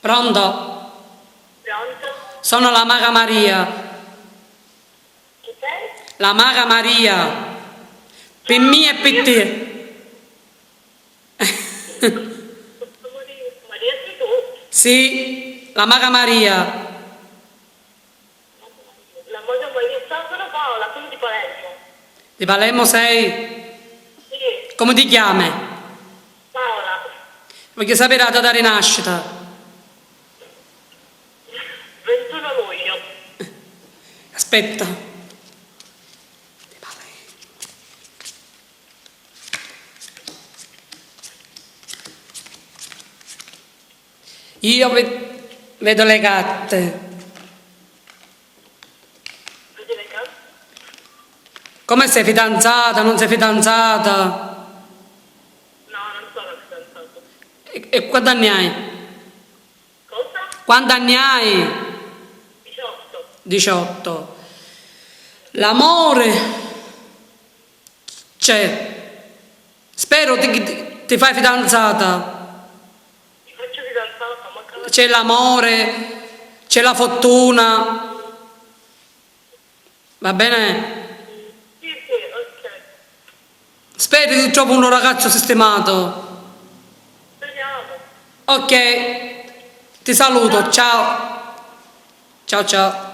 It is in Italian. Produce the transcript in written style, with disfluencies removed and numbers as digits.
Pronto? Pronto? Sono la Maga Maria. Chi sei? La Maga Maria. Per me e per te. Maria sei tu? Sì, la Maga Maria. La moglie Maria, sono Paola, sono di Palermo. Di Palermo sei? Sì, Come ti chiami? Paola. Voglio sapere la data di rinascita. 21 luglio. Aspetta. Io vedo le gatte. Vedi le carte? Come sei fidanzata? Non sei fidanzata? No, non sono fidanzato. E quanti anni hai? Cosa? Quanti anni hai? 18. 18. L'amore c'è. Spero ti fai fidanzata. Mi faccio fidanzata, ma cavolo. C'è l'amore, c'è la fortuna. Va bene? Sì, ok. Spero che trovi un ragazzo sistemato. Speriamo. Ok, ti saluto, ciao. Ciao ciao.